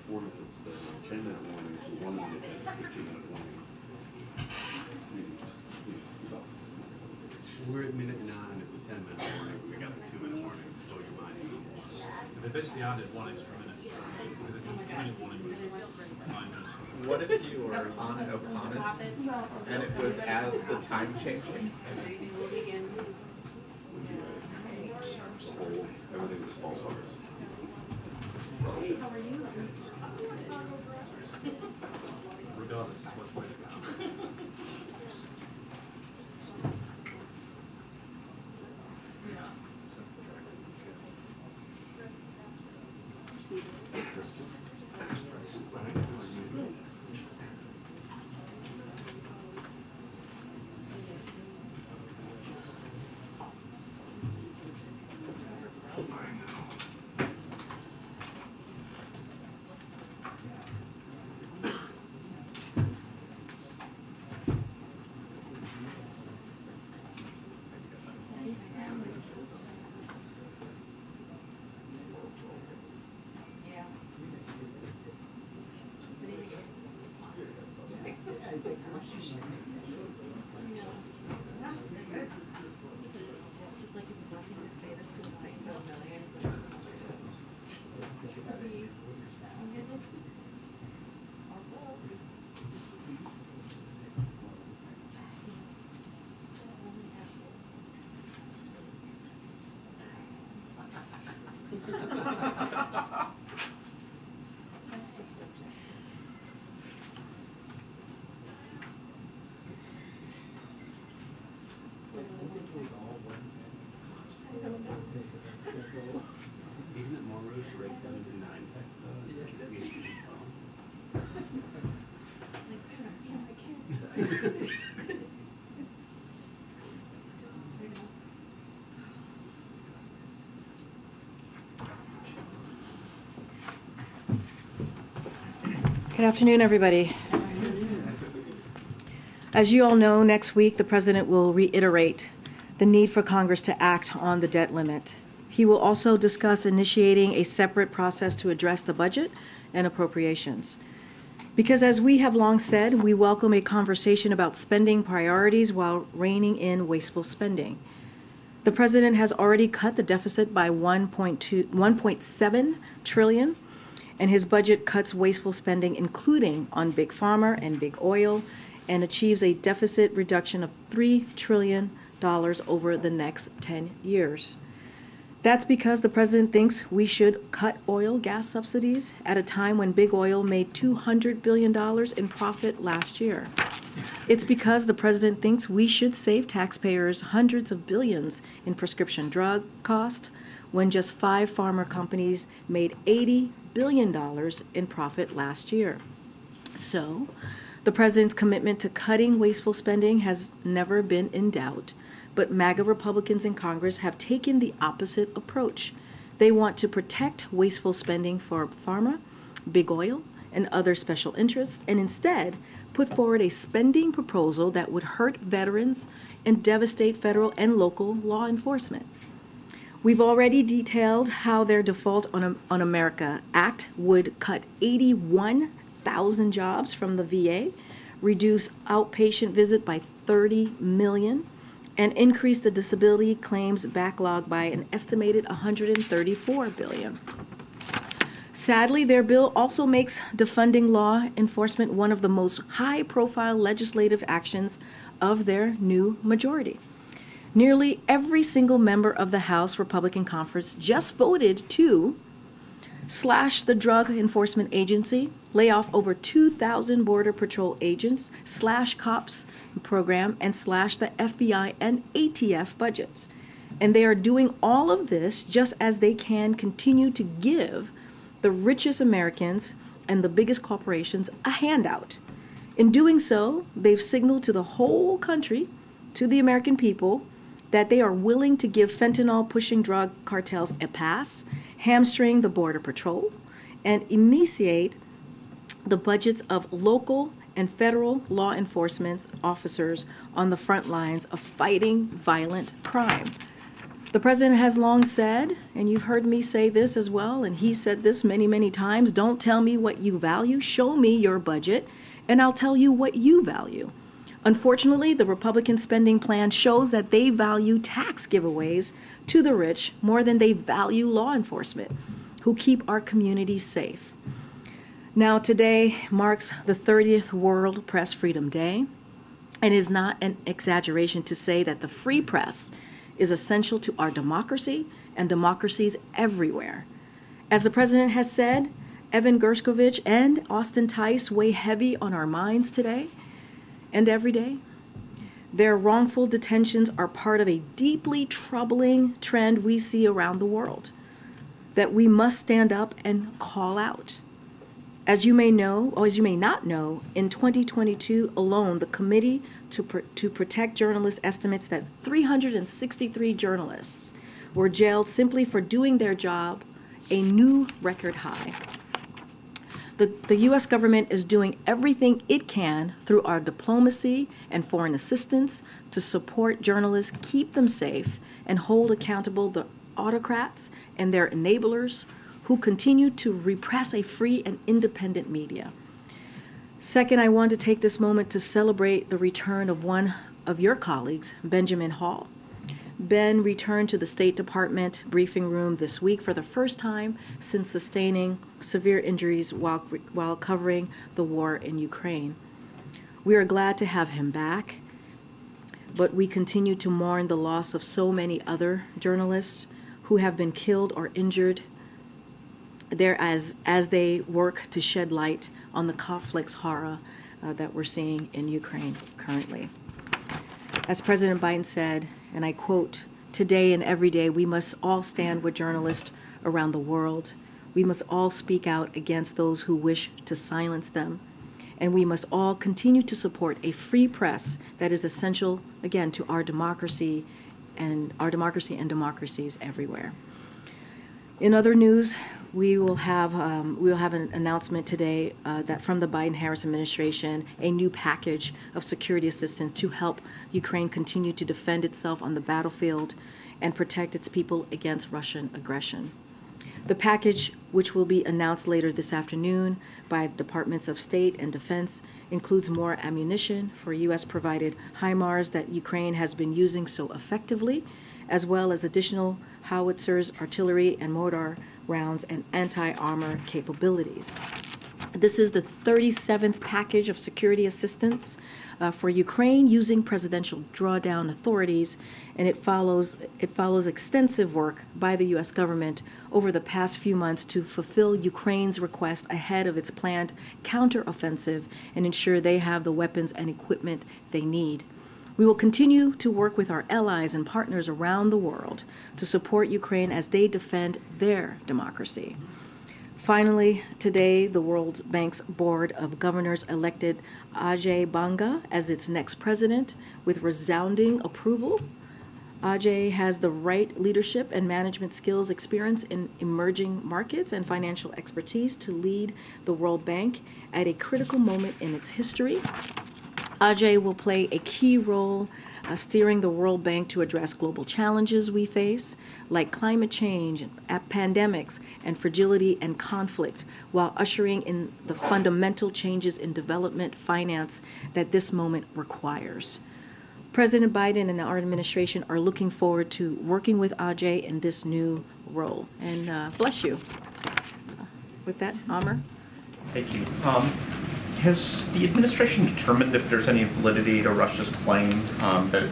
4 minutes, then a 10-minute warning, 1 minute, and a 15-minute warning. Easy, just, about. We're at minute 9 at the 10-minute warning. We got the 2-minute warning. Blow your mind. They basically added 1 extra minute. Because the 2-minute warning was 9 minutes. What if you were on an O'Connor's and it was as the time changing? Everything was false starts. Hey, how are you? Regardless, it's what's way to go. Isn't it more rude to write 7-9 text though? Good afternoon, everybody. As you all know, next week the President will reiterate the need for Congress to act on the debt limit. He will also discuss initiating a separate process to address the budget and appropriations. Because as we have long said, we welcome a conversation about spending priorities while reining in wasteful spending. The President has already cut the deficit by 1.7 trillion, and his budget cuts wasteful spending, including on Big Pharma and Big Oil, and achieves a deficit reduction of $3 trillion over the next 10 years. That's because the President thinks we should cut oil gas subsidies at a time when Big Oil made $200 billion in profit last year. It's because the President thinks we should save taxpayers hundreds of billions in prescription drug cost when just 5 pharma companies made $80 billion in profit last year. So, the President's commitment to cutting wasteful spending has never been in doubt. But MAGA Republicans in Congress have taken the opposite approach. They want to protect wasteful spending for pharma, Big Oil, and other special interests, and instead put forward a spending proposal that would hurt veterans and devastate federal and local law enforcement. We've already detailed how their Default on America Act would cut 81,000 jobs from the VA, reduce outpatient visit by 30 million, and increase the disability claims backlog by an estimated $134 billion. Sadly, their bill also makes defunding law enforcement one of the most high-profile legislative actions of their new majority. Nearly every single member of the House Republican Conference just voted to slash the Drug Enforcement Agency, lay off over 2,000 Border Patrol agents, slash COPS program, and slash the FBI and ATF budgets. And they are doing all of this just as they can continue to give the richest Americans and the biggest corporations a handout. In doing so, they've signaled to the whole country, to the American people, that they are willing to give fentanyl-pushing drug cartels a pass, hamstring the Border Patrol, and emaciate the budgets of local and federal law enforcement officers on the front lines of fighting violent crime. The president has long said, and you've heard me say this as well, and he said this many, many times, don't tell me what you value, show me your budget, and I'll tell you what you value. Unfortunately, the Republican spending plan shows that they value tax giveaways to the rich more than they value law enforcement, who keep our communities safe. Now, today marks the 30th World Press Freedom Day, and it is not an exaggeration to say that the free press is essential to our democracy and democracies everywhere. As the president has said, Evan Gershkovich and Austin Tice weigh heavy on our minds today and every day. Their wrongful detentions are part of a deeply troubling trend we see around the world that we must stand up and call out. As you may know, or as you may not know, in 2022 alone, the Committee to Protect Journalists estimates that 363 journalists were jailed simply for doing their job, a new record high. The U.S. government is doing everything it can through our diplomacy and foreign assistance to support journalists, keep them safe, and hold accountable the autocrats and their enablers who continue to repress a free and independent media. Second, I want to take this moment to celebrate the return of one of your colleagues, Benjamin Hall. Ben returned to the State Department briefing room this week for the first time since sustaining severe injuries while covering the war in Ukraine. We are glad to have him back, but we continue to mourn the loss of so many other journalists who have been killed or injured there as they work to shed light on the conflict's horror that we're seeing in Ukraine currently. As President Biden said, and I quote, "Today and every day we must all stand with journalists around the world. We must all speak out against those who wish to silence them. And we must all continue to support a free press that is essential, again, to our democracy and democracies everywhere." In other news, we will have an announcement today that from the Biden-Harris administration, a new package of security assistance to help Ukraine continue to defend itself on the battlefield and protect its people against Russian aggression. The package, which will be announced later this afternoon by Departments of State and Defense, includes more ammunition for U.S.-provided HIMARS that Ukraine has been using so effectively, as well as additional howitzers, artillery, and mortar rounds, and anti-armor capabilities. This is the 37th package of security assistance for Ukraine using presidential drawdown authorities, and it follows extensive work by the U.S. government over the past few months to fulfill Ukraine's request ahead of its planned counteroffensive and ensure they have the weapons and equipment they need. We will continue to work with our allies and partners around the world to support Ukraine as they defend their democracy. Finally, today, the World Bank's Board of Governors elected Ajay Banga as its next president with resounding approval. Ajay has the right leadership and management skills, experience in emerging markets, and financial expertise to lead the World Bank at a critical moment in its history. Ajay will play a key role steering the World Bank to address global challenges we face, like climate change, pandemics, and fragility and conflict, while ushering in the fundamental changes in development finance that this moment requires. President Biden and our administration are looking forward to working with Ajay in this new role. And bless you. With that, Amr. Thank you. Has the administration determined if there's any validity to Russia's claim that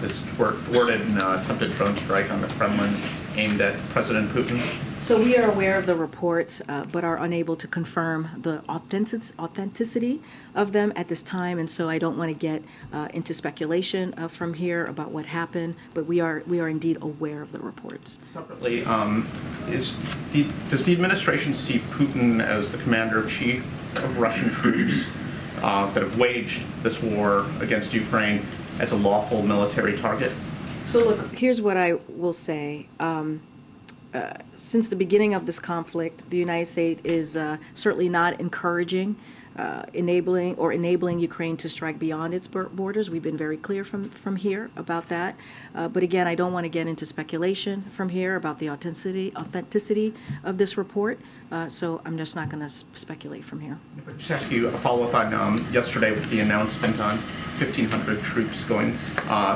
this thwarted an attempted drone strike on the Kremlin aimed at President Putin? So we are aware of the reports, but are unable to confirm the authenticity of them at this time, and so I don't want to get into speculation from here about what happened, but we are indeed aware of the reports. Separately, does the administration see Putin as the commander-in-chief of Russian troops that have waged this war against Ukraine as a lawful military target? So look, here's what I will say. since the beginning of this conflict, the United States is certainly not encouraging enabling Ukraine to strike beyond its borders. We've been very clear from here about that. But again, I don't want to get into speculation from here about the authenticity of this report. So I'm just not going to speculate from here. Just ask you a follow-up on yesterday with the announcement on 1,500 troops going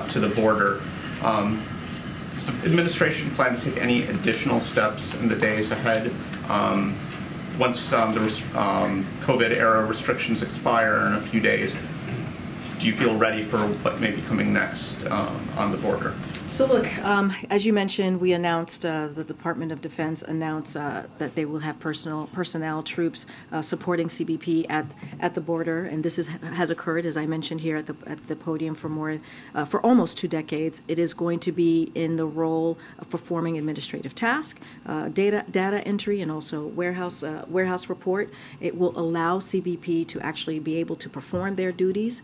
to the border. Does the administration plan to take any additional steps in the days ahead once the COVID-era restrictions expire in a few days? Do you feel ready for what may be coming next on the border? So look, as you mentioned, we announced, the Department of Defense announced that they will have personnel troops supporting CBP at the border, and this has occurred, as I mentioned here at the podium, for almost 2 decades. It is going to be in the role of performing administrative tasks, data entry, and also warehouse report. It will allow CBP to actually be able to perform their duties,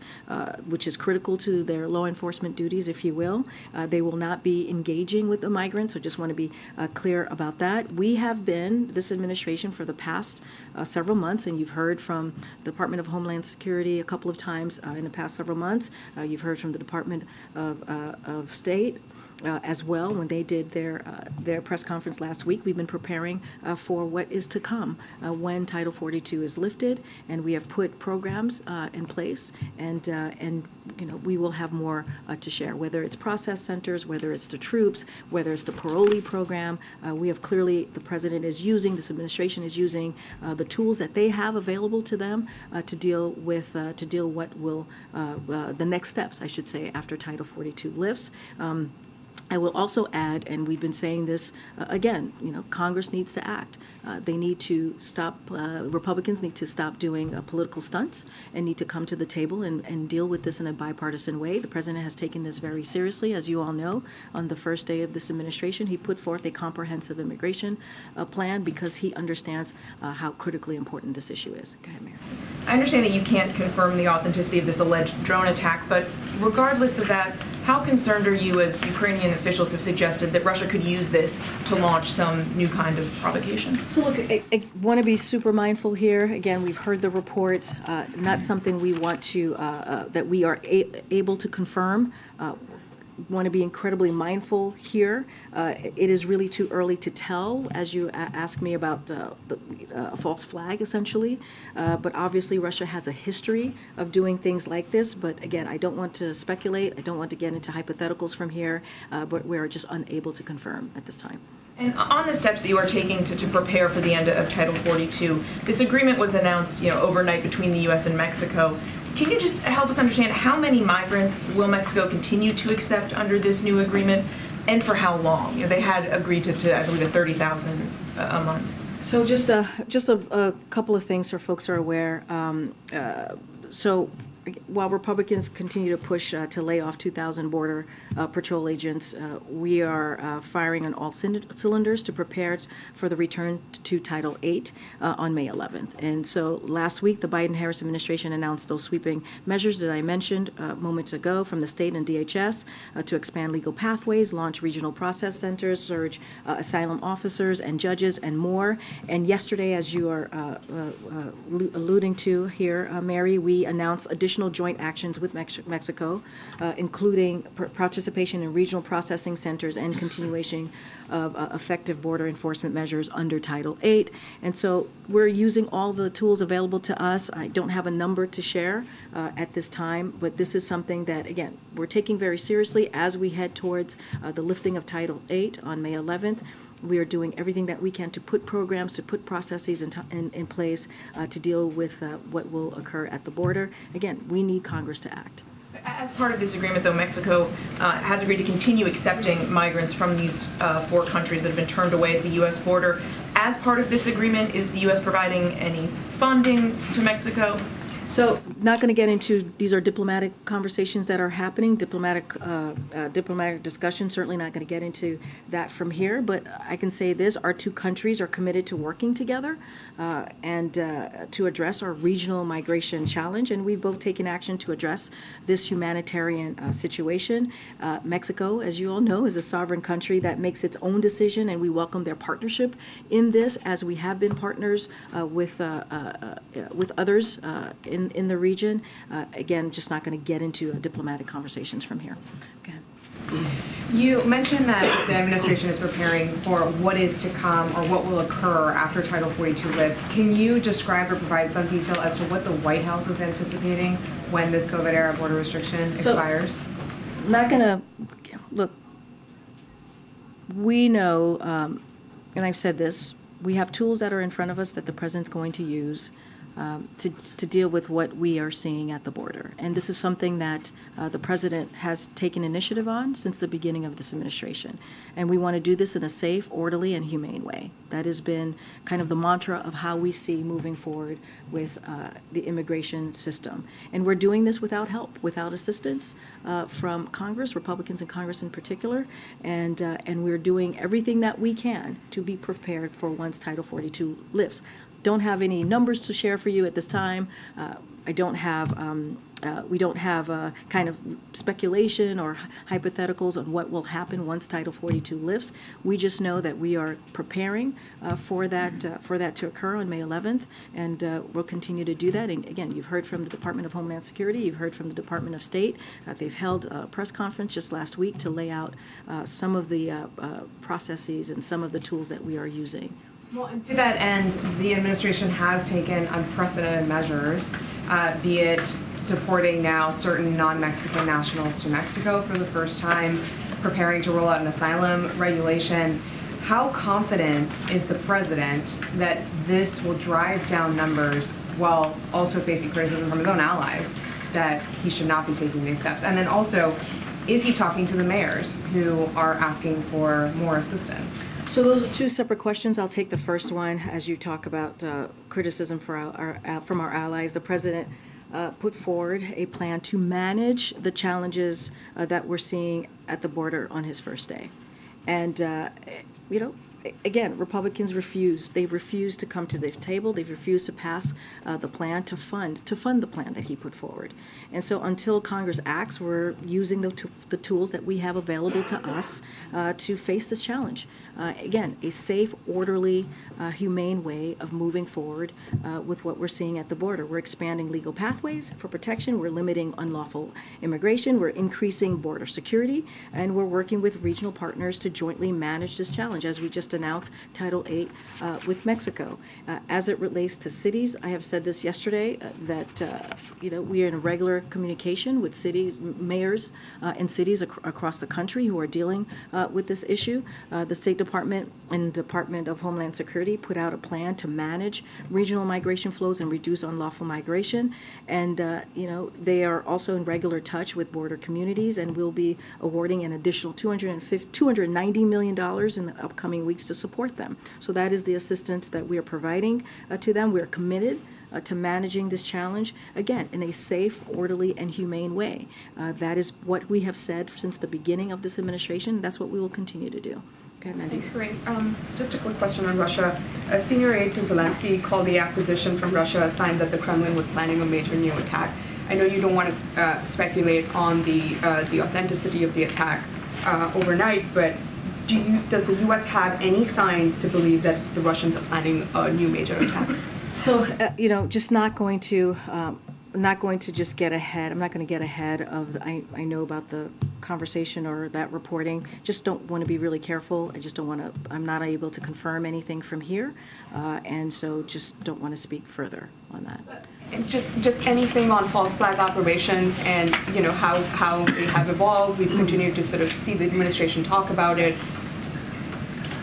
which is critical to their law enforcement duties, if you will. They will not be engaging with the migrants, so just want to be clear about that. We have been, this administration, for the past several months, and you've heard from the Department of Homeland Security a couple of times in the past several months. You've heard from the Department of State as well when they did their press conference last week. We've been preparing for what is to come when Title 42 is lifted, and we have put programs in place, and we will have more to share, whether it's process centers, whether it's the troops, whether it's the parolee program. We have clearly, the president is using, this administration is using the tools that they have available to them to deal what will the next steps, I should say, after Title 42 lifts. I will also add, and we've been saying this again, Congress needs to act. They need to stop, Republicans need to stop doing political stunts and need to come to the table and deal with this in a bipartisan way. The president has taken this very seriously. As you all know, on the first day of this administration, he put forth a comprehensive immigration plan because he understands how critically important this issue is. Go ahead, Mayor. I understand that you can't confirm the authenticity of this alleged drone attack, but regardless of that, how concerned are you, as Ukrainian officials have suggested, that Russia could use this to launch some new kind of provocation? So look, I want to be super mindful here. Again, we've heard the reports, not something we want to, that we are able to confirm. Want to be incredibly mindful here. It is really too early to tell, as you ask me about a false flag, essentially. But obviously, Russia has a history of doing things like this. But again, I don't want to speculate. I don't want to get into hypotheticals from here. But we're just unable to confirm at this time. And on the steps that you are taking to prepare for the end of Title 42, this agreement was announced, overnight between the U.S. and Mexico. Can you just help us understand how many migrants will Mexico continue to accept under this new agreement, and for how long? They had agreed to I believe, 30,000 a month. So just a couple of things so folks are aware. So while Republicans continue to push to lay off 2,000 Border Patrol agents, we are firing on all cylinders to prepare for the return to Title 8 on May 11th. And so last week, the Biden-Harris administration announced those sweeping measures that I mentioned moments ago from the state and DHS to expand legal pathways, launch regional process centers, surge asylum officers and judges, and more. And yesterday, as you are alluding to here, Mary, we announced additional joint actions with Mexico, including participation in regional processing centers and continuation of effective border enforcement measures under Title 8. And so we're using all the tools available to us. I don't have a number to share at this time, but this is something that, again, we're taking very seriously as we head towards the lifting of Title 8 on May 11th. We are doing everything that we can to put programs, to put processes in place to deal with what will occur at the border. Again, we need Congress to act. As part of this agreement, though, Mexico has agreed to continue accepting migrants from these 4 countries that have been turned away at the U.S. border. As part of this agreement, is the U.S. providing any funding to Mexico? So, not going to get into, these are diplomatic conversations that are happening, diplomatic discussions, certainly not going to get into that from here, but I can say this, our two countries are committed to working together and to address our regional migration challenge, and we've both taken action to address this humanitarian situation. Mexico, as you all know, is a sovereign country that makes its own decision, and we welcome their partnership in this, as we have been partners with others in the region. Again, just not going to get into diplomatic conversations from here. Okay. You mentioned that the administration is preparing for what is to come or what will occur after Title 42 lifts. Can you describe or provide some detail as to what the White House is anticipating when this COVID-era border restriction expires? I'm not going to, look, we know, and I've said this, we have tools that are in front of us that the president's going to use to deal with what we are seeing at the border. And this is something that the president has taken initiative on since the beginning of this administration. And we want to do this in a safe, orderly, and humane way. That has been kind of the mantra of how we see moving forward with the immigration system. And we're doing this without help, without assistance from Congress, Republicans in Congress in particular. And we're doing everything that we can to be prepared for once Title 42 lifts. Don't have any numbers to share for you at this time. I don't have, we don't have kind of speculation or hypotheticals on what will happen once Title 42 lifts. We just know that we are preparing for that to occur on May 11th, and we'll continue to do that. And again, you've heard from the Department of Homeland Security, you've heard from the Department of State. They've held a press conference just last week to lay out some of the processes and some of the tools that we are using. Well, and to that end, the administration has taken unprecedented measures, be it deporting now certain non-Mexican nationals to Mexico for the first time, preparing to roll out an asylum regulation. How confident is the president that this will drive down numbers while also facing criticism from his own allies that he should not be taking these steps? And then also, is he talking to the mayors who are asking for more assistance? So those are two separate questions. I'll take the first one as you talk about criticism from our allies. The president put forward a plan to manage the challenges that we're seeing at the border on his first day. And, you know, again, Republicans refused. They've refused to come to the table. They've refused to pass the plan to fund the plan that he put forward. And so until Congress acts, we're using the tools that we have available to us to face this challenge. Again, a safe, orderly, humane way of moving forward with what we're seeing at the border. We're expanding legal pathways for protection. We're limiting unlawful immigration. We're increasing border security. And we're working with regional partners to jointly manage this challenge, as we just announced Title VIII with Mexico. As it relates to cities, I have said this yesterday that you know, we are in regular communication with cities, mayors in cities across the country who are dealing with this issue. The State Department and Department of Homeland Security put out a plan to manage regional migration flows and reduce unlawful migration. And you know, they are also in regular touch with border communities, and will be awarding an additional $290 million in the upcoming weeks to support them. So that is the assistance that we are providing to them. We are committed to managing this challenge, again, in a safe, orderly, and humane way. That is what we have said since the beginning of this administration. That's what we will continue to do. Okay, Mandy. Thanks, Karine. Just a quick question on Russia. A senior aide to Zelensky called the acquisition from Russia a sign that the Kremlin was planning a major new attack. I know you don't want to speculate on the authenticity of the attack overnight, but does the U.S. have any signs to believe that the Russians are planning a new major attack? So, you know, just not going to just get ahead. I'm not going to get ahead of, I know about the conversation or that reporting. Just don't want to be really careful. I just don't want to, I'm not able to confirm anything from here. And so just don't want to speak further on that. And just anything on false flag operations and, you know, how they have evolved. We've continued to sort of see the administration talk about it.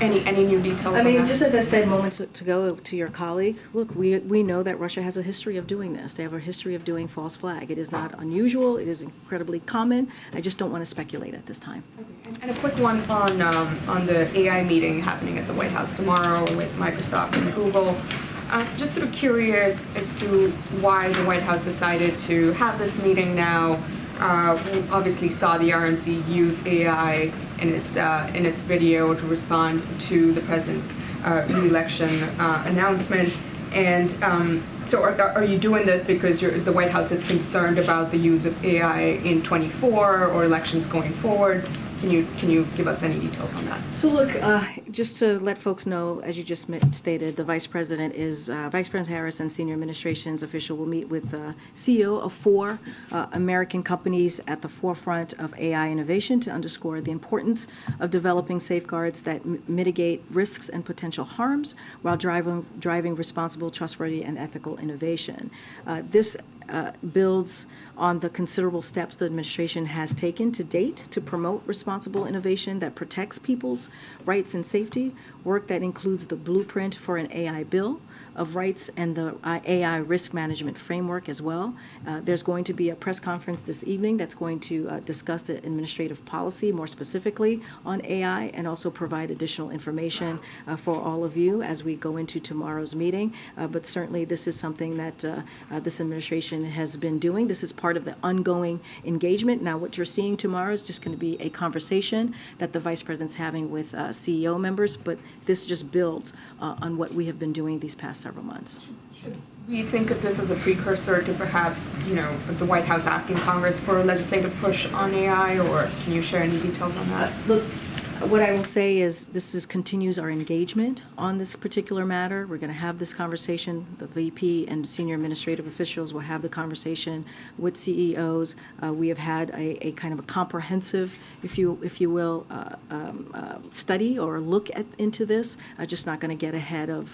Any new details? I mean, on that? just as I said moments ago to your colleague, look, we know that Russia has a history of doing this. They have a history of doing false flag. It is not unusual. It is incredibly common. I just don't want to speculate at this time. Okay. And a quick one on the AI meeting happening at the White House tomorrow with Microsoft and Google. Just sort of curious as to why the White House decided to have this meeting now. We obviously saw the RNC use AI in its video to respond to the president's re-election announcement. And so are you doing this because the White House is concerned about the use of AI in 24 or elections going forward? Can you give us any details on that? So look, just to let folks know, as you just stated, the Vice President Harris and senior administration's official will meet with the CEO of 4 American companies at the forefront of AI innovation to underscore the importance of developing safeguards that mitigate risks and potential harms while driving responsible, trustworthy, and ethical innovation. This builds on the considerable steps the administration has taken to date to promote responsible innovation that protects people's rights and safety, work that includes the blueprint for an AI bill of rights and the AI risk management framework as well. There's going to be a press conference this evening that's going to discuss the administrative policy more specifically on AI and also provide additional information for all of you as we go into tomorrow's meeting. But certainly this is something that this administration has been doing. This is part of the ongoing engagement. Now what you're seeing tomorrow is just going to be a conversation that the Vice President's having with CEO members, but this just builds on what we have been doing these past several months. Should we think of this as a precursor to perhaps, the White House asking Congress for a legislative push on AI, or can you share any details on that? Look, what I will say is this continues our engagement on this particular matter. We're going to have this conversation. The VP and senior administrative officials will have the conversation with CEOs. We have had a kind of a comprehensive, if you will, study or look into this. Just not going to get ahead of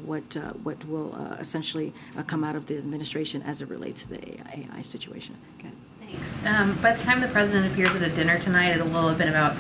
what will essentially come out of the administration as it relates to the AI situation. Okay. Thanks. By the time the president appears at a dinner tonight, it will have been about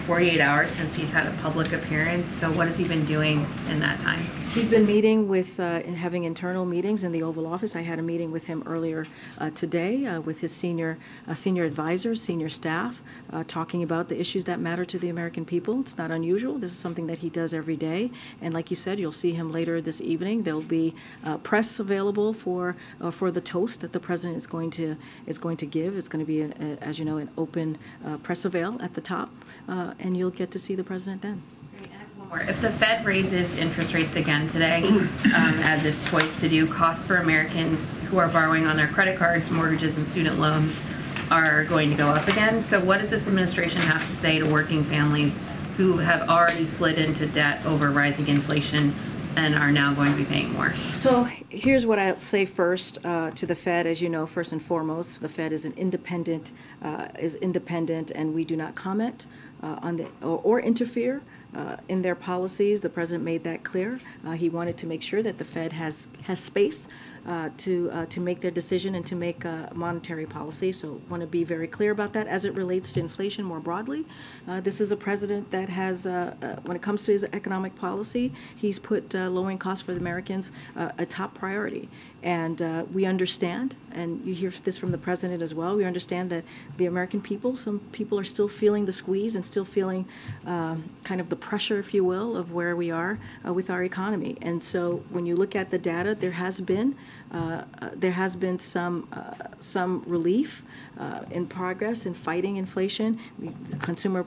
48 hours since he's had a public appearance. So what has he been doing in that time? He's been meeting with and having internal meetings in the Oval Office. I had a meeting with him earlier today with his senior advisors, senior staff, talking about the issues that matter to the American people. It's not unusual. This is something that he does every day. And like you said, you'll see him later this evening. There'll be press available for the toast that the president is going to give. It's going to be, as you know, an open press avail at the top, and you'll get to see the president then. If the Fed raises interest rates again today, as it's poised to do, costs for Americans who are borrowing on their credit cards, mortgages, and student loans are going to go up again. So what does this administration have to say to working families who have already slid into debt over rising inflation and are now going to be paying more? So here's what I'll say first to the Fed. As you know, first and foremost, the Fed is independent, and we do not comment on or interfere in their policies. The president made that clear. He wanted to make sure that the Fed has space to make their decision and to make monetary policy. So want to be very clear about that as it relates to inflation more broadly. This is a president that has, when it comes to his economic policy, he's put lowering costs for the Americans a top priority. And we understand, and you hear this from the president as well, we understand that the American people, some people are still feeling the squeeze and still feeling kind of the pressure, if you will, of where we are with our economy. And so when you look at the data, there has been some relief in progress in fighting inflation. The consumer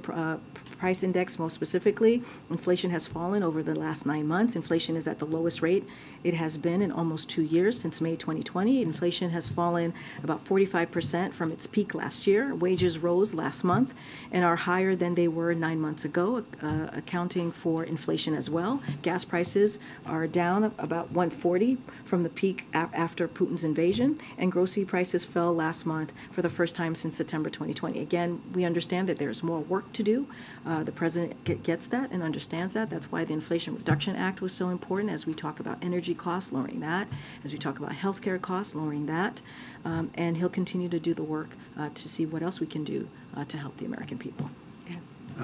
price index, most specifically, inflation has fallen over the last 9 months. Inflation is at the lowest rate it has been in almost 2 years since May 2020. Inflation has fallen about 45% from its peak last year. Wages rose last month and are higher than they were 9 months ago, accounting for inflation as well. Gas prices are down about 140 from the peak after Putin's invasion, and grocery prices fell last month for the first time since September 2020. Again, we understand that there's more work to do. The president gets that and understands that. That's why the Inflation Reduction Act was so important as we talk about energy costs, lowering that, as we talk about healthcare costs, lowering that, and he'll continue to do the work to see what else we can do to help the American people.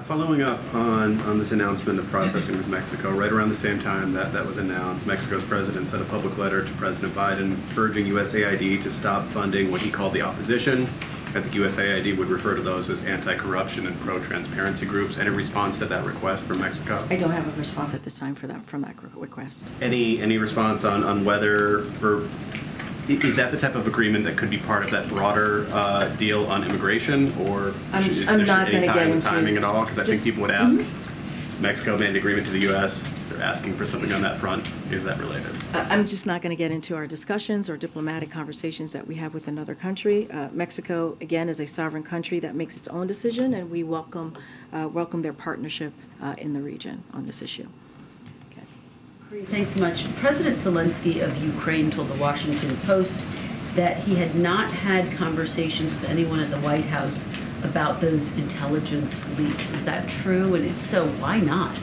Following up on this announcement of processing with Mexico, right around the same time that was announced, Mexico's president sent a public letter to President Biden urging USAID to stop funding what he called the opposition I think USAID would refer to those as anti-corruption and pro-transparency groups. Any response to that request from Mexico? I don't have a response at this time from that request. Any response on whether, or is that the type of agreement that could be part of that broader deal on immigration, or I'm is there not any going to get into timing at all? Because I think just- people would ask. Mexico made an agreement to the U.S. They're asking for something on that front. Is that related? I'm just not going to get into our discussions or diplomatic conversations that we have with another country. Mexico, again, is a sovereign country that makes its own decision, and we welcome their partnership in the region on this issue. Okay. Thanks so much. President Zelensky of Ukraine told the Washington Post that he had not had conversations with anyone at the White House about those intelligence leaks. Is that true? And if so, why not?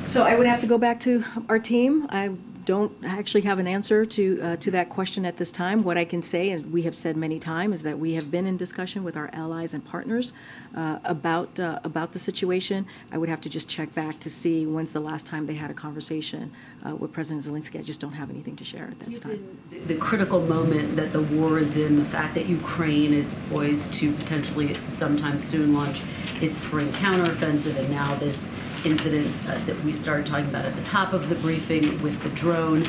So I would have to go back to our team. I don't actually have an answer to that question at this time. What I can say, and we have said many times, is that we have been in discussion with our allies and partners about the situation. I would have to just check back to see when's the last time they had a conversation with President Zelensky. I just don't have anything to share at this time. The critical moment that the war is in, the fact that Ukraine is poised to potentially sometime soon launch its spring counteroffensive, and now this incident that we started talking about at the top of the briefing with the drone.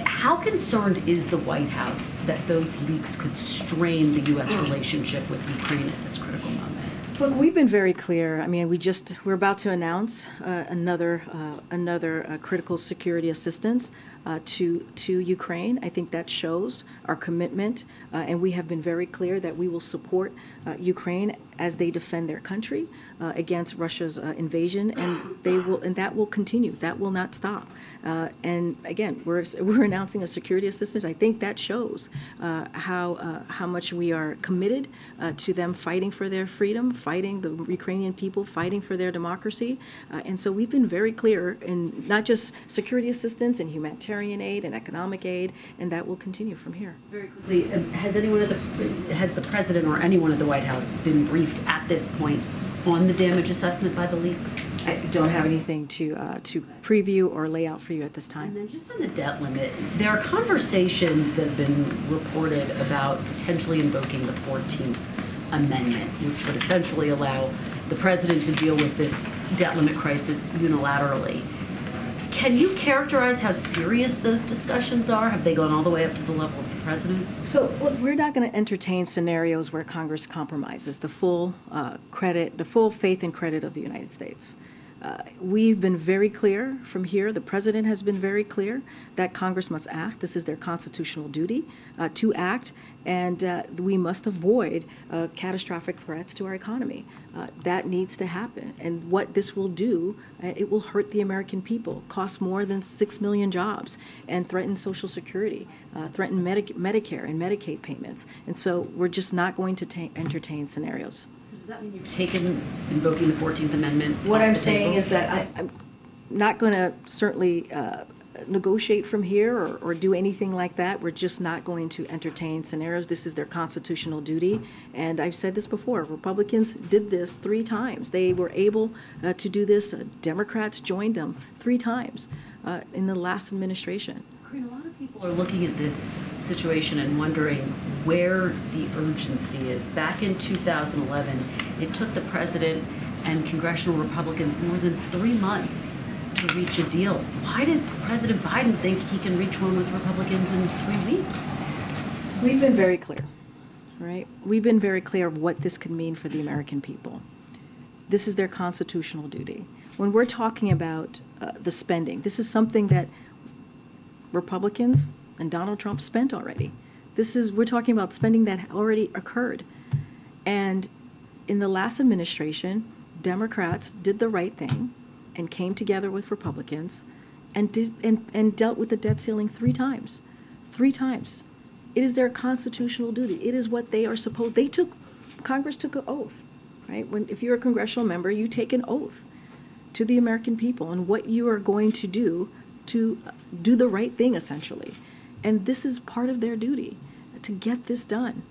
How concerned is the White House that those leaks could strain the U.S. relationship with Ukraine at this critical moment? Look, we've been very clear. I mean, we're about to announce another critical security assistance to Ukraine. I think that shows our commitment, and we have been very clear that we will support Ukraine as they defend their country against Russia's invasion, and that will continue. That will not stop. And again, we're announcing a security assistance. I think that shows how much we are committed to them fighting for their freedom, fighting the Ukrainian people, fighting for their democracy. And so we've been very clear in not just security assistance and humanitarian aid and economic aid, and that will continue from here. Very quickly, has the president or anyone at the White House been briefed at this point on the damage assessment by the leaks? I don't have anything to preview or lay out for you at this time. And then just on the debt limit, there are conversations that have been reported about potentially invoking the 14th Amendment, which would essentially allow the president to deal with this debt limit crisis unilaterally. Can you characterize how serious those discussions are? Have they gone all the way up to the level of the president? So look, we're not going to entertain scenarios where Congress compromises the full faith and credit of the United States. We've been very clear from here. The president has been very clear that Congress must act. This is their constitutional duty to act, and we must avoid catastrophic threats to our economy. That needs to happen. And what this will do, it will hurt the American people, cost more than 6 million jobs, and threaten Social Security, threaten Medicare and Medicaid payments. And so we're just not going to entertain scenarios. Does that mean you've taken invoking the 14th Amendment? What I'm saying is that I'm not going to certainly negotiate from here or do anything like that. We're just not going to entertain scenarios. This is their constitutional duty. And I've said this before. Republicans did this 3 times. They were able to do this. Democrats joined them 3 times in the last administration. Karine, a lot of people are looking at this situation and wondering where the urgency is. Back in 2011, it took the president and congressional Republicans more than 3 months to reach a deal. Why does President Biden think he can reach one with Republicans in 3 weeks? We've been very clear, right? We've been very clear of what this could mean for the American people. This is their constitutional duty. When we're talking about the spending, this is something that Republicans and Donald Trump spent already. We're talking about spending that already occurred. And in the last administration, Democrats did the right thing and came together with Republicans and dealt with the debt ceiling 3 times. 3 times. It is their constitutional duty. It is what they are supposed. Congress took an oath, right? If you're a congressional member, you take an oath to the American people on what you are going to do the right thing, essentially. And this is part of their duty, to get this done.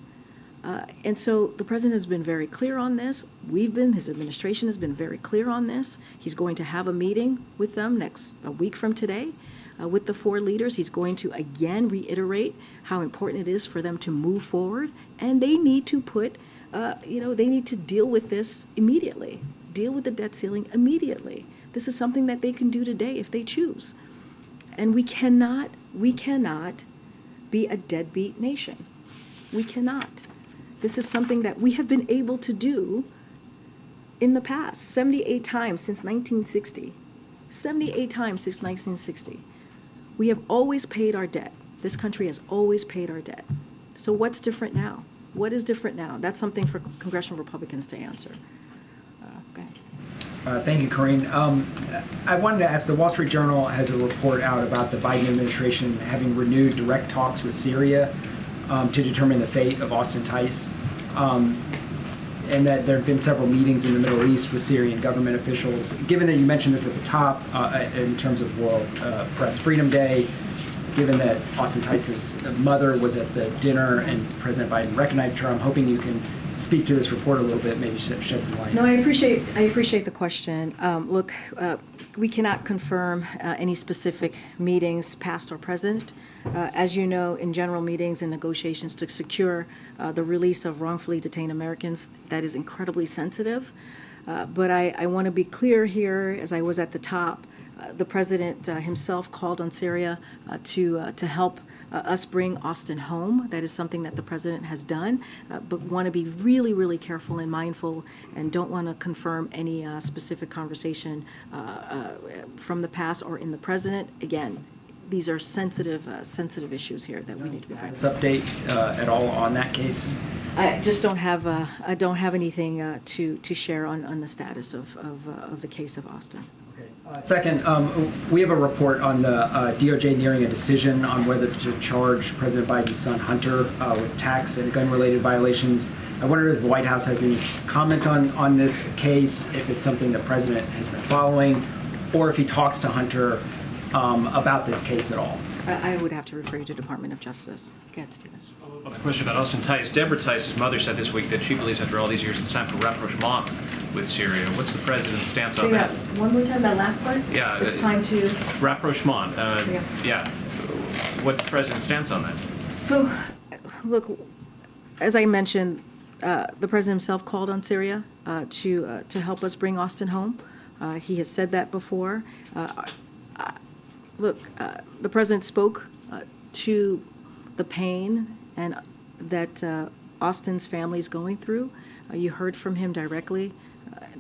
And so the president has been very clear on this. His administration has been very clear on this. He's going to have a meeting with them a week from today with the 4 leaders. He's going to again reiterate how important it is for them to move forward. And they need to put they need to deal with this immediately. Deal with the debt ceiling immediately. This is something that they can do today if they choose. And we cannot be a deadbeat nation. We cannot. This is something that we have been able to do in the past, 78 times since 1960. 78 times since 1960. We have always paid our debt. This country has always paid our debt. So what's different now? What is different now? That's something for congressional Republicans to answer. Thank you, Karine. I wanted to ask, the Wall Street Journal has a report out about the Biden administration having renewed direct talks with Syria to determine the fate of Austin Tice, and that there have been several meetings in the Middle East with Syrian government officials. Given that you mentioned this at the top in terms of World Press Freedom Day, given that Austin Tice's mother was at the dinner and President Biden recognized her, I'm hoping you can speak to this report a little bit, maybe shed some light. No, I appreciate the question. Look, we cannot confirm any specific meetings, past or present. As you know, in general meetings and negotiations to secure the release of wrongfully detained Americans, that is incredibly sensitive. But I want to be clear here, as I was at the top, the president himself called on Syria to help us bring Austin home. That is something that the president has done, but want to be really, really careful and mindful, and don't want to confirm any specific conversation from the past or in the president. Again, these are sensitive issues here that we need to be very careful. Update at all on that case? I just don't have anything to share on the status of the case of Austin. Second, we have a report on the DOJ nearing a decision on whether to charge President Biden's son Hunter with tax and gun-related violations. I wonder if the White House has any comment on this case, if it's something the president has been following, or if he talks to Hunter about this case at all. I would have to refer you to Department of Justice. Go ahead, Stephen. On the question about Austin Tice, Deborah Tice's mother said this week that she believes after all these years it's time for rapprochement with Syria. What's the president's stance on that? One more time, that last part? Yeah. It's time to... Rapprochement. Yeah. What's the president's stance on that? So, look, as I mentioned, the president himself called on Syria to help us bring Austin home. He has said that before. Look, the president spoke to the pain and that Austin's family is going through. You heard from him directly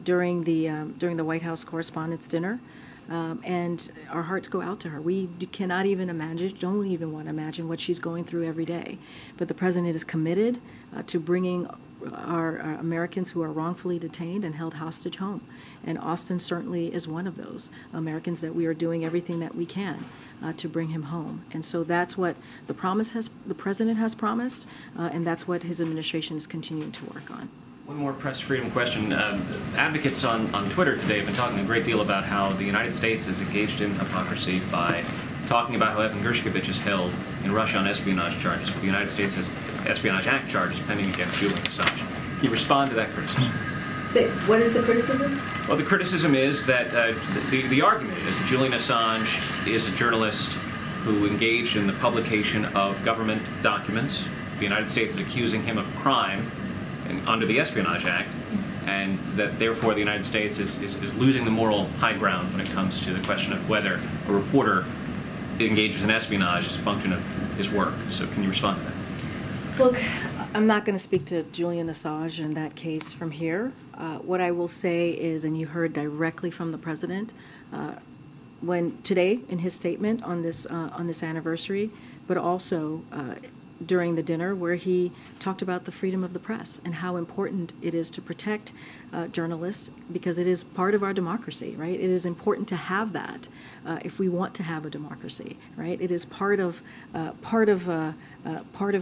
during the White House Correspondents' Dinner, and our hearts go out to her. We cannot even imagine, don't even want to imagine what she's going through every day. But the president is committed to bringing our Americans who are wrongfully detained and held hostage home. And Austin certainly is one of those Americans that we are doing everything that we can to bring him home. And so that's what the president has promised, and that's what his administration is continuing to work on. One more press freedom question. Advocates on Twitter today have been talking a great deal about how the United States is engaged in hypocrisy by talking about how Evan Gershkovich is held in Russia on espionage charges, but the United States has Espionage Act charges pending against Julian Assange. Can you respond to that criticism? Say, what is the criticism? Well, the criticism is that the argument is that Julian Assange is a journalist who engaged in the publication of government documents. The United States is accusing him of crime under the Espionage Act, and that therefore the United States is losing the moral high ground when it comes to the question of whether a reporter engages in espionage as a function of his work. So can you respond to that? Look, I'm not going to speak to Julian Assange in that case from here. What I will say is, and you heard directly from the president when today in his statement on this anniversary, but also during the dinner where he talked about the freedom of the press and how important it is to protect journalists, because it is part of our democracy, right? It is important to have that if we want to have a democracy, right? It is part of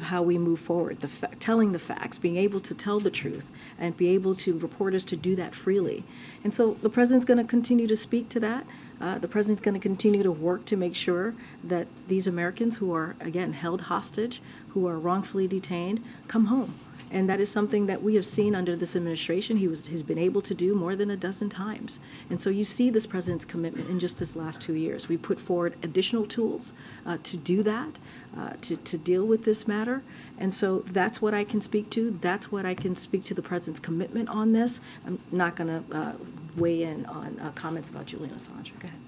how we move forward. Telling the facts, being able to tell the truth, and be able to reporters to do that freely. And so the president's going to continue to speak to that. The president's going to continue to work to make sure that these Americans who are, again, held hostage, who are wrongfully detained, come home. And that is something that we have seen under this administration. He's been able to do more than a dozen times. And so you see this president's commitment in just this last 2 years. We put forward additional tools to do that, to deal with this matter. And so that's what I can speak to. That's what I can speak to the president's commitment on this. I'm not going to weigh in on comments about Julian Assange. Go ahead.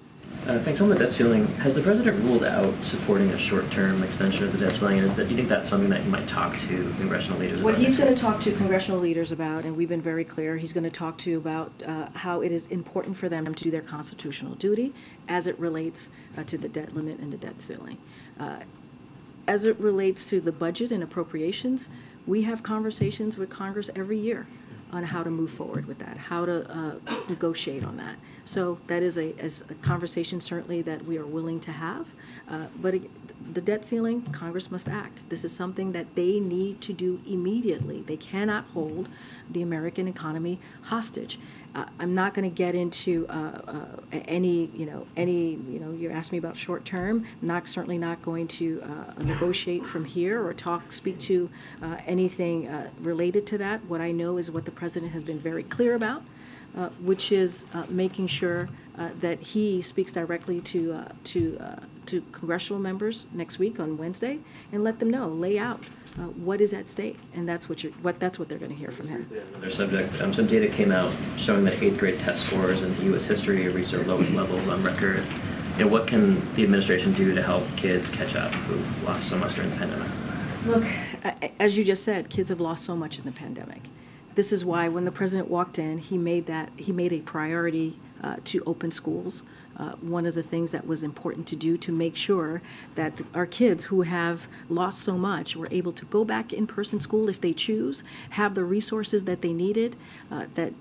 Thanks. On the debt ceiling, has the president ruled out supporting a short-term extension of the debt ceiling? And do you think that's something that he might talk to congressional leaders about? What he's going to talk to congressional leaders about, and we've been very clear, he's going to talk to about how it is important for them to do their constitutional duty as it relates to the debt limit and the debt ceiling. As it relates to the budget and appropriations, we have conversations with Congress every year on how to move forward with that, how to negotiate on that. So that is a conversation certainly that we are willing to have. But the debt ceiling, Congress must act. This is something that they need to do immediately. They cannot hold the American economy hostage. I'm not going to get into you asked me about short term. Certainly not going to negotiate from here or speak to anything related to that. What I know is what the president has been very clear about, which is making sure that he speaks directly to congressional members next week on Wednesday and let them know, lay out what is at stake, and that's what they're going to hear from him. Another subject, some data came out showing that 8th grade test scores in U.S. history reached their lowest levels on record. What can the administration do to help kids catch up who've lost so much during the pandemic? Look, as you just said, kids have lost so much in the pandemic. This is why when the president walked in, he made a priority to open schools. One of the things that was important to do to make sure that our kids who have lost so much were able to go back in-person school if they choose, have the resources that they needed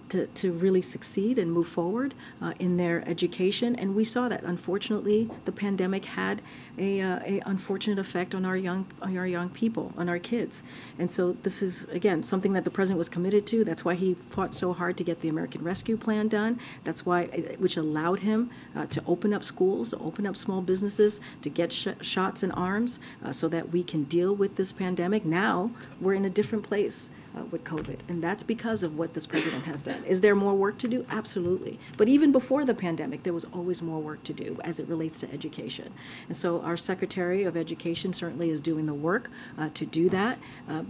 to really succeed and move forward in their education. And we saw that, unfortunately, the pandemic had a unfortunate effect on our young people, on our kids. And so this is, again, something that the president was committed to. That's why he fought so hard to get the American Rescue Plan done. That's why, which allowed him to open up schools, open up small businesses, to get shots in arms so that we can deal with this pandemic. Now we're in a different place with COVID, and that's because of what this president has done. Is there more work to do? Absolutely. But even before the pandemic, there was always more work to do as it relates to education. And so our Secretary of Education certainly is doing the work to do that.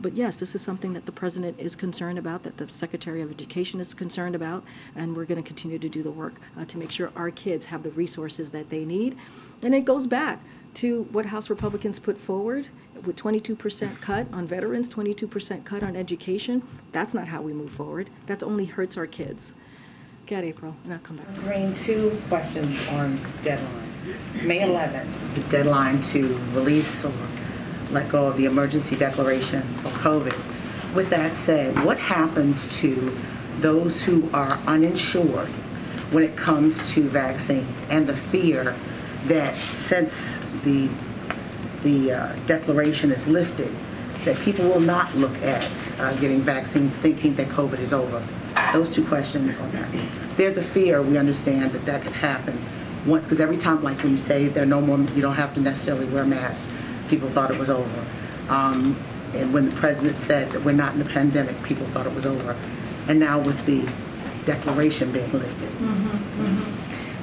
But yes, this is something that the president is concerned about, that the Secretary of Education is concerned about, and we're going to continue to do the work to make sure our kids have the resources that they need. And it goes back to what House Republicans put forward with 22% cut on veterans, 22% cut on education. That's not how we move forward. That only hurts our kids. Go ahead, April, and I'll come back. Karine, 2 questions on deadlines. May 11th, the deadline to release or let go of the emergency declaration for COVID. With that said, what happens to those who are uninsured when it comes to vaccines and the fear that since the declaration is lifted, that people will not look at getting vaccines thinking that COVID is over? Those 2 questions on that. There's a fear, we understand, that could happen once, because every time, like when you say there are no more, you don't have to necessarily wear masks, people thought it was over. And when the president said that we're not in a pandemic, people thought it was over. And now with the declaration being lifted.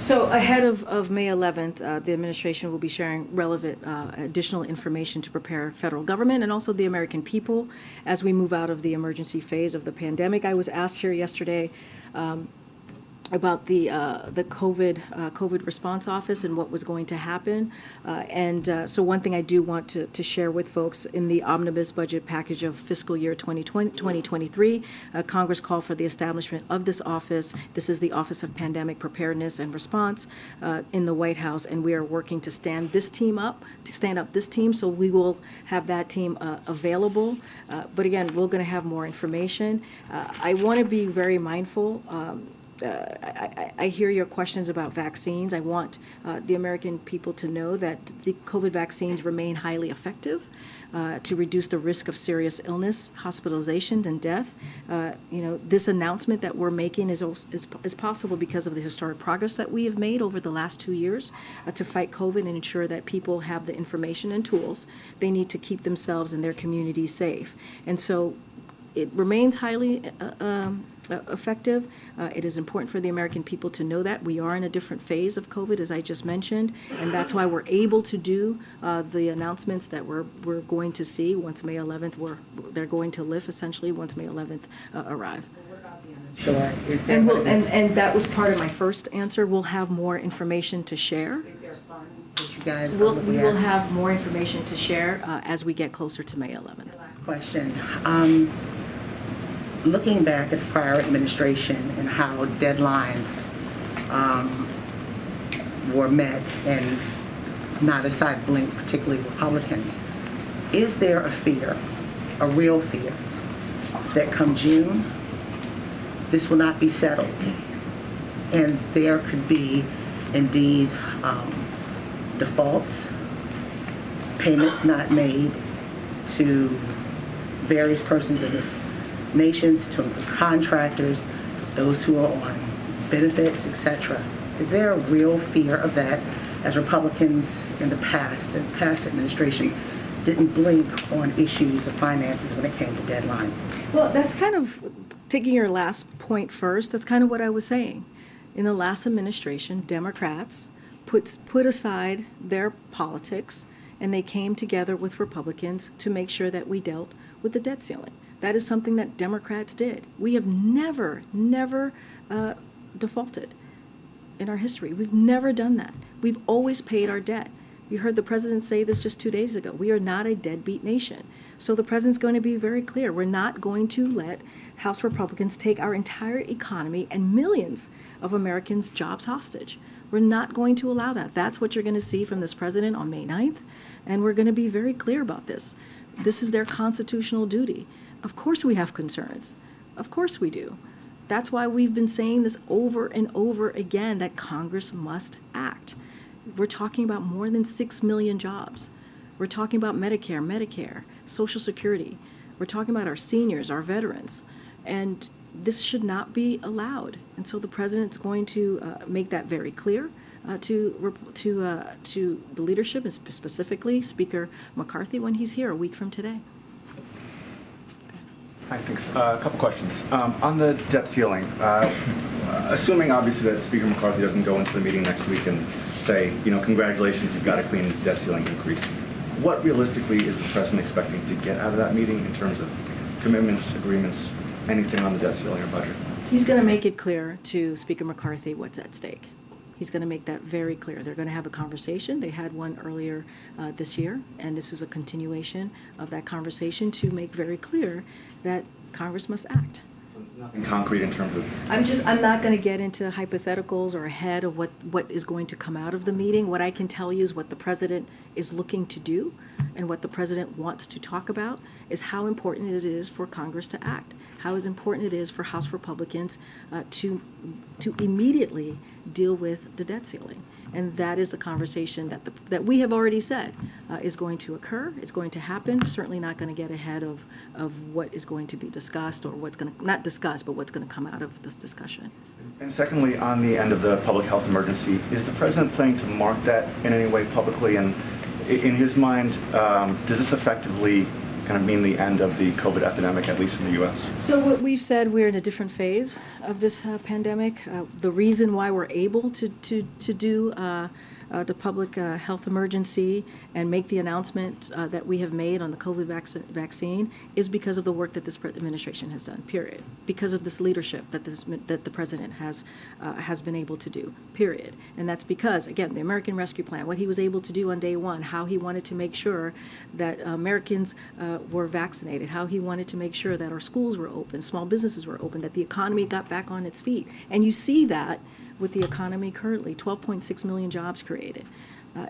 So ahead of May 11th, the administration will be sharing relevant additional information to prepare federal government and also the American people as we move out of the emergency phase of the pandemic. I was asked here yesterday about the COVID response office and what was going to happen. So one thing I do want to share with folks, in the omnibus budget package of fiscal year 2023, Congress called for the establishment of this office. This is the Office of Pandemic Preparedness and Response in the White House, and we are working to stand up this team, so we will have that team available. But again, we're going to have more information. I want to be very mindful I hear your questions about vaccines. I want the American people to know that the COVID vaccines remain highly effective to reduce the risk of serious illness, hospitalization, and death. This announcement that we're making is possible because of the historic progress that we have made over the last 2 years to fight COVID and ensure that people have the information and tools they need to keep themselves and their communities safe. And so it remains highly effective. It is important for the American people to know that we are in a different phase of COVID, as I just mentioned, and that's why we're able to do the announcements that we're going to see once May 11th. They're going to lift essentially once May 11th arrive. Sure. And that was part of my first answer. We'll have more information to share. That you guys We will have more information to share as we get closer to May 11th. Question. Looking back at the prior administration and how deadlines were met and neither side blinked, particularly Republicans, is there a fear, a real fear, that come June, this will not be settled and there could be indeed defaults, payments not made to various persons in this nations, to include contractors, those who are on benefits, etc. Is there a real fear of that, as Republicans in the past administration didn't blink on issues of finances when it came to deadlines? Well, that's kind of taking your last point first. That's kind of what I was saying. In the last administration, Democrats put aside their politics and they came together with Republicans to make sure that we dealt with the debt ceiling. That is something that Democrats did. We have never defaulted in our history. We've never done that. We've always paid our debt. You heard the president say this just 2 days ago. We are not a deadbeat nation. So the president's going to be very clear. We're not going to let House Republicans take our entire economy and millions of Americans' jobs hostage. We're not going to allow that. That's what you're going to see from this president on May 9th. And we're going to be very clear about this. This is their constitutional duty. Of course we have concerns. Of course we do. That's why we've been saying this over and over again, that Congress must act. We're talking about more than 6 million jobs. We're talking about Medicare, Social Security. We're talking about our seniors, our veterans. And this should not be allowed. And so the president's going to make that very clear to the leadership, and specifically Speaker McCarthy when he's here a week from today. Hi, thanks. A couple questions. On the debt ceiling, assuming obviously that Speaker McCarthy doesn't go into the meeting next week and say, congratulations, you've got a clean debt ceiling increase, what realistically is the president expecting to get out of that meeting in terms of commitments, agreements, anything on the debt ceiling or budget? He's going to make it clear to Speaker McCarthy what's at stake. He's going to make that very clear. They're going to have a conversation. They had one earlier this year, and this is a continuation of that conversation to make very clear that Congress must act. So nothing concrete in terms of... I'm not going to get into hypotheticals or ahead of what is going to come out of the meeting. What I can tell you is what the president is looking to do and what the president wants to talk about is how important it is for Congress to act, how important it is for House Republicans to immediately deal with the debt ceiling. And that is the conversation that we have already said is going to occur. It's going to happen. Certainly not going to get ahead of what is going to be discussed or what's going to, not discussed, but what's going to come out of this discussion. And secondly, on the end of the public health emergency, is the president planning to mark that in any way publicly? And in his mind, does this effectively kind of mean the end of the COVID epidemic, at least in the U.S.? So what we've said, we're in a different phase of this pandemic. The reason why we're able to do the public health emergency and make the announcement that we have made on the COVID vaccine is because of the work that this administration has done, period. Because of this leadership that the president has been able to do, period. And that's because, again, the American Rescue Plan, what he was able to do on day one, how he wanted to make sure that Americans were vaccinated, how he wanted to make sure that our schools were open, small businesses were open, that the economy got back on its feet. And you see that with the economy currently, 12.6 million jobs created.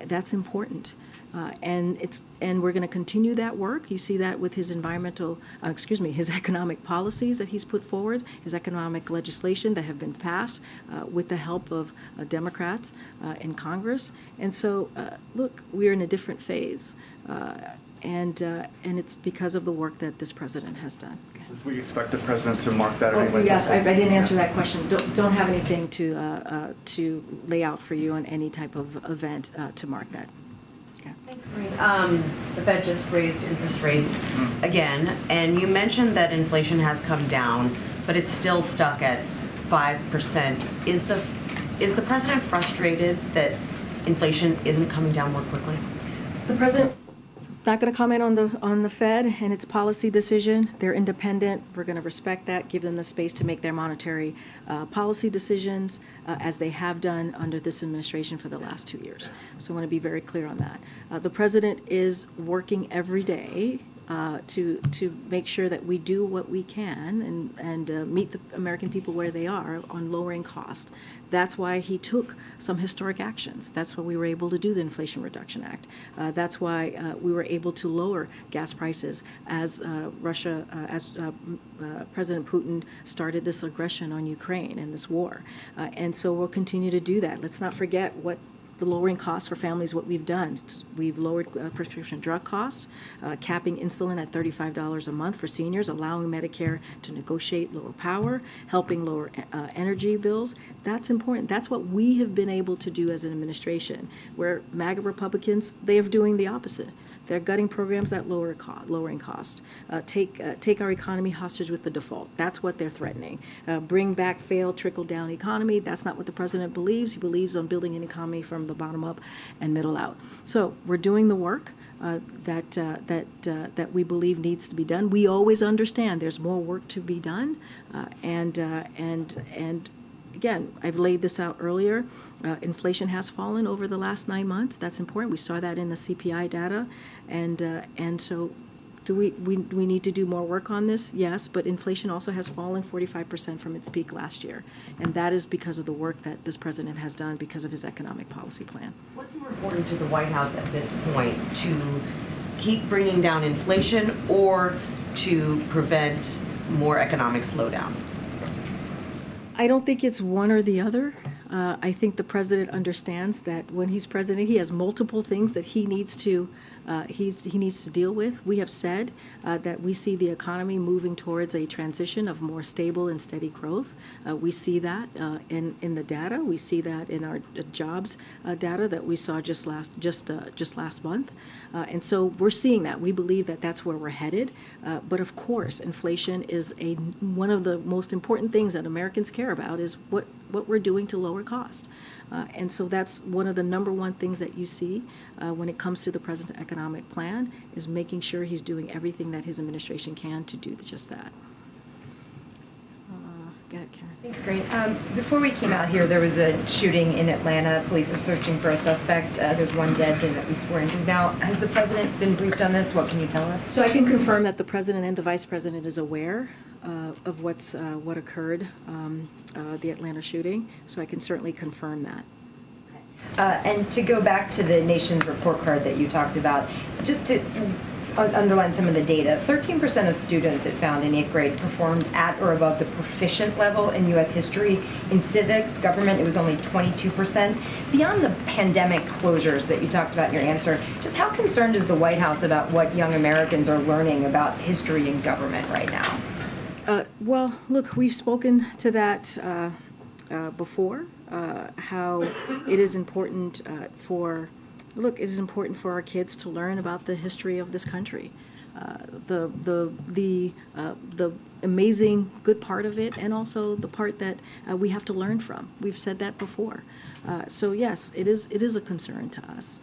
That's important. And we're going to continue that work. You see that with his his economic policies that he's put forward, his economic legislation that have been passed with the help of Democrats in Congress. And so, look, we're in a different phase, and it's because of the work that this president has done. Should we expect the president to mark that? Yes, I didn't answer that question. Don't have anything to lay out for you on any type of event to mark that. Thanks, Karine. The Fed just raised interest rates again, and you mentioned that inflation has come down, but it's still stuck at 5%. Is the president frustrated that inflation isn't coming down more quickly? The president not going to comment on the Fed and its policy decision. They're independent. We're going to respect that, give them the space to make their monetary policy decisions as they have done under this administration for the last 2 years. So I want to be very clear on that. The president is working every day to make sure that we do what we can and meet the American people where they are on lowering cost. That's why he took some historic actions. That's why we were able to do the Inflation Reduction Act. That's why we were able to lower gas prices as President Putin started this aggression on Ukraine and this war. And so we'll continue to do that. Let's not forget what the lowering costs for families, what we've done. We've lowered prescription drug costs, capping insulin at $35 a month for seniors, allowing Medicare to negotiate lower power, helping lower energy bills. That's important. That's what we have been able to do as an administration, where MAGA Republicans, they are doing the opposite. They're gutting programs that lowering cost. Take our economy hostage with the default. That's what they're threatening. Bring back failed trickle-down economy. That's not what the president believes. He believes on building an economy from the bottom up and middle out. So we're doing the work that we believe needs to be done. We always understand there's more work to be done, and again, I've laid this out earlier. Inflation has fallen over the last 9 months. That's important. We saw that in the CPI data, and so do we need to do more work on this? Yes, but inflation also has fallen 45% from its peak last year, and that is because of the work that this president has done because of his economic policy plan. What's more important to the White House at this point, to keep bringing down inflation or to prevent more economic slowdown? I don't think it's one or the other. I think the president understands that when he's president, he has multiple things that he needs to deal with. We have said that we see the economy moving towards a transition of more stable and steady growth. We see that in the data. We see that in our jobs data that we saw just last month. And so we're seeing that. We believe that that's where we're headed. But of course, inflation is one of the most important things that Americans care about, is what we're doing to lower cost. And so that's one of the number one things that you see when it comes to the president's economic plan, is making sure he's doing everything that his administration can to do just that. Go ahead, Karen. Thanks, Karine. Before we came out here, there was a shooting in Atlanta. Police are searching for a suspect. There's one dead and at least 4 injured. Now, has the president been briefed on this? What can you tell us? So I can confirm that the president and the vice president is aware of what occurred, the Atlanta shooting. So I can certainly confirm that. And to go back to the nation's report card that you talked about, just to underline some of the data, 13% of students it found in 8th grade performed at or above the proficient level in U.S. history. In civics, government, it was only 22%. Beyond the pandemic closures that you talked about in your answer, just how concerned is the White House about what young Americans are learning about history and government right now? Well, look, we've spoken to that before, how it is important it is important for our kids to learn about the history of this country, the amazing good part of it, and also the part that we have to learn from. We've said that before. So yes, it is a concern to us.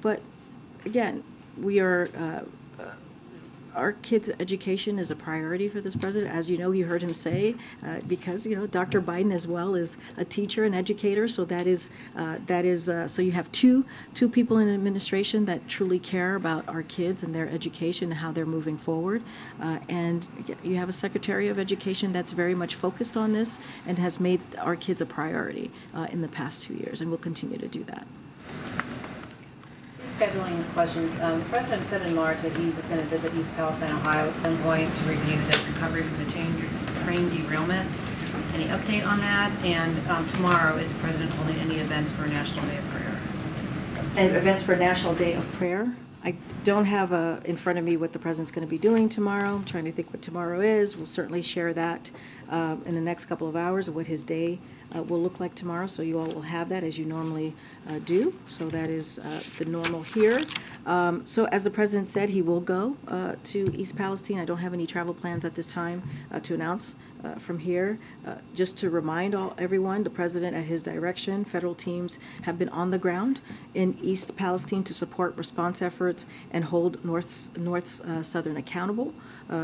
But again, we are. Our kids' education is a priority for this president. As you know, you heard him say, because Dr. Biden as well is a teacher and educator. So so you have two people in administration that truly care about our kids and their education and how they're moving forward. And you have a Secretary of Education that's very much focused on this and has made our kids a priority in the past 2 years, and will continue to do that. scheduling questions. The President said in March that he was going to visit East Palestine, Ohio at some point to review the recovery from the train derailment. Any update on that? And tomorrow, is the President holding any events for National Day of Prayer? And events for National Day of Prayer? I don't have in front of me what the President's going to be doing tomorrow. I'm trying to think what tomorrow is. We'll certainly share that in the next couple of hours of what his day will look like tomorrow. So you all will have that as you normally do. So that is the normal here. So as the President said, he will go to East Palestine. I don't have any travel plans at this time to announce from here. Just to remind everyone, the President, at his direction, federal teams have been on the ground in East Palestine to support response efforts and hold North Southern accountable.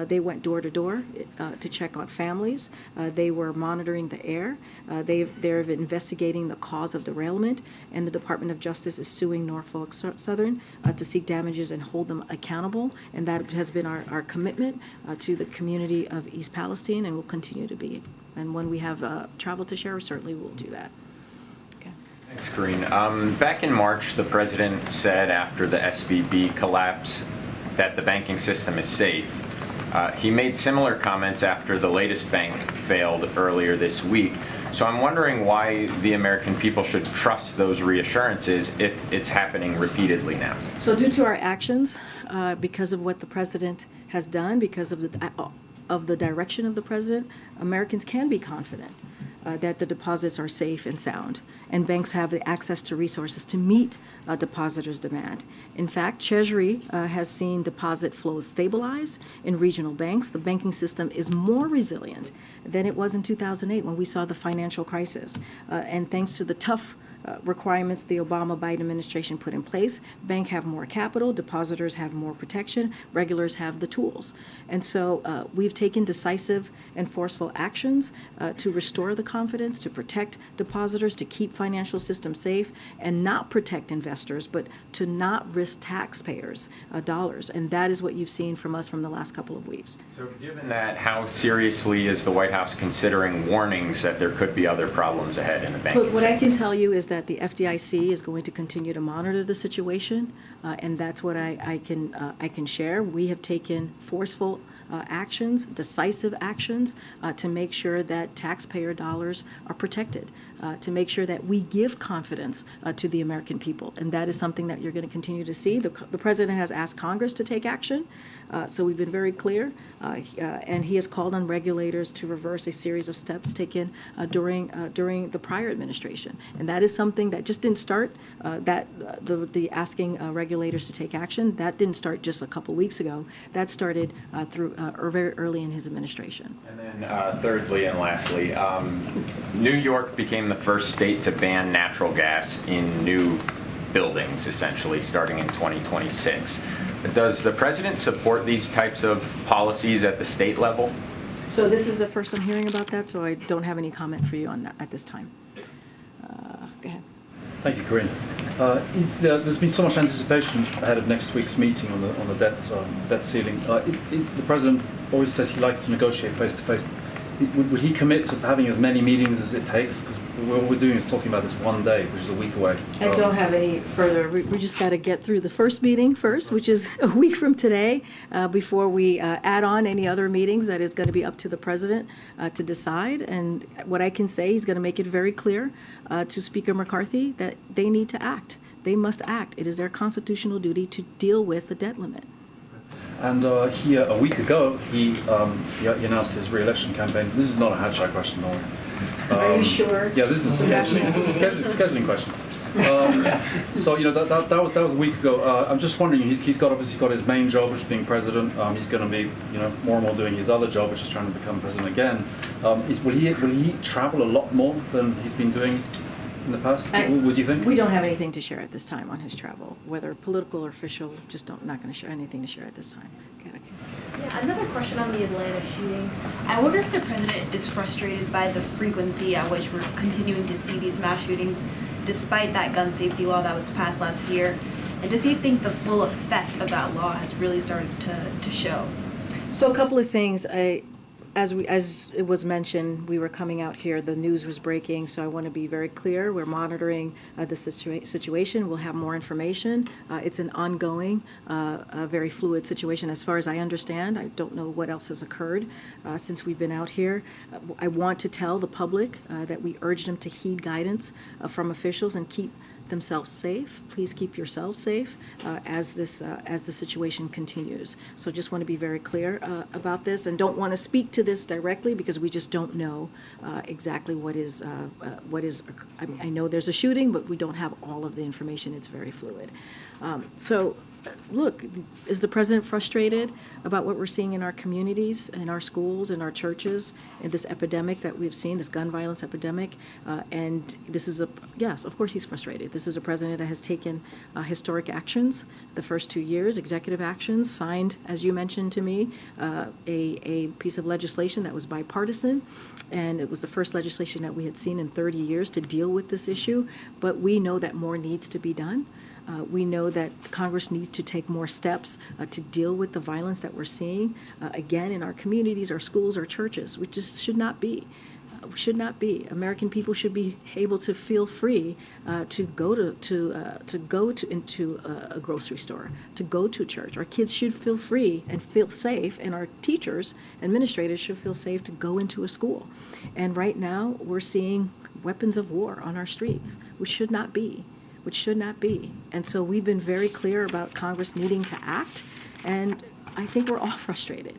They went door to door to check on families. They were monitoring the air. They're investigating the cause of derailment, and the Department of Justice is suing Norfolk Southern to seek damages and hold them accountable. And that has been our commitment to the community of East Palestine, and will continue to be. And when we have travel to share, certainly we'll do that. Thanks, Karine. Back in March, the President said after the SVB collapse that the banking system is safe. He made similar comments after the latest bank failed earlier this week. So I'm wondering why the American people should trust those reassurances if it's happening repeatedly now. So due to our actions, because of what the President has done, because of the direction of the President, Americans can be confident that the deposits are safe and sound, and banks have the access to resources to meet depositors' demand. In fact, Treasury has seen deposit flows stabilize in regional banks. The banking system is more resilient than it was in 2008 when we saw the financial crisis. And thanks to the tough requirements the Obama-Biden administration put in place, banks have more capital, depositors have more protection, regulators have the tools. And so we've taken decisive and forceful actions to restore the confidence, to protect depositors, to keep financial systems safe, and not protect investors, but to not risk taxpayers' dollars. And that is what you've seen from us from the last couple of weeks. So given that, how seriously is the White House considering warnings that there could be other problems ahead in the banking Look, what sector? I can tell you is that the FDIC is going to continue to monitor the situation, and that's what I can share. We have taken forceful actions, decisive actions, to make sure that taxpayer dollars are protected, to make sure that we give confidence to the American people, and that is something that you're going to continue to see. The President has asked Congress to take action, so we've been very clear, and he has called on regulators to reverse a series of steps taken during the prior administration, and that is something that just didn't start. The asking regulators to take action, that didn't start just a couple weeks ago. That started very early in his administration. And then thirdly and lastly, New York became the first state to ban natural gas in new buildings, essentially, starting in 2026. Does the President support these types of policies at the state level? So this is the first I'm hearing about that, so I don't have any comment for you on that at this time. Go ahead. Thank you, Karine. There's been so much anticipation ahead of next week's meeting on the debt ceiling. The President always says he likes to negotiate face to face. Would he commit to having as many meetings as it takes? Because what we're doing is talking about this one day, which is a week away. I don't have any further. We just got to get through the first meeting first, which is a week from today, before we add on any other meetings. That is going to be up to the President to decide. And what I can say, he's going to make it very clear to Speaker McCarthy that they need to act. They must act. It is their constitutional duty to deal with the debt limit. And he, a week ago, he announced his re-election campaign. This is not a handshake question, no. Are you sure? Yeah, this is scheduling. This is a scheduling question. So that was a week ago. I'm just wondering. He's obviously got his main job, which is being president. He's going to be more and more doing his other job, which is trying to become president again. Will he travel a lot more than he's been doing in the past? What do you think? We don't have anything to share at this time on his travel, whether political or official. Just not going to share anything to share at this time. Okay. Yeah, another question on the Atlanta shooting. I wonder if the President is frustrated by the frequency at which we're continuing to see these mass shootings, despite that gun safety law that was passed last year. And does he think the full effect of that law has really started to show? So a couple of things. as it was mentioned, we were coming out here, the news was breaking, so I want to be very clear. We're monitoring the situation. We'll have more information. It's an ongoing, very fluid situation as far as I understand. I don't know what else has occurred since we've been out here. I want to tell the public that we urge them to heed guidance from officials and keep themselves safe. Please keep yourselves safe as the situation continues. So just want to be very clear about this, and don't want to speak to this directly because we just don't know exactly what is. I know there's a shooting, but we don't have all of the information. It's very fluid. Look, is the president frustrated about what we're seeing in our communities, in our schools, in our churches, in this epidemic that we've seen, this gun violence epidemic? And this is yes, of course he's frustrated. This is a president that has taken historic actions the first 2 years, executive actions, signed, as you mentioned to me, a piece of legislation that was bipartisan, and it was the first legislation that we had seen in 30 years to deal with this issue. But we know that more needs to be done. We know that Congress needs to take more steps to deal with the violence that we're seeing, again, in our communities, our schools, our churches, which just should not be. Should not be. American people should be able to feel free to go into a grocery store, to go to church. Our kids should feel free and feel safe, and our teachers, administrators should feel safe to go into a school. And right now, we're seeing weapons of war on our streets, which should not be. And so we've been very clear about Congress needing to act, and I think we're all frustrated.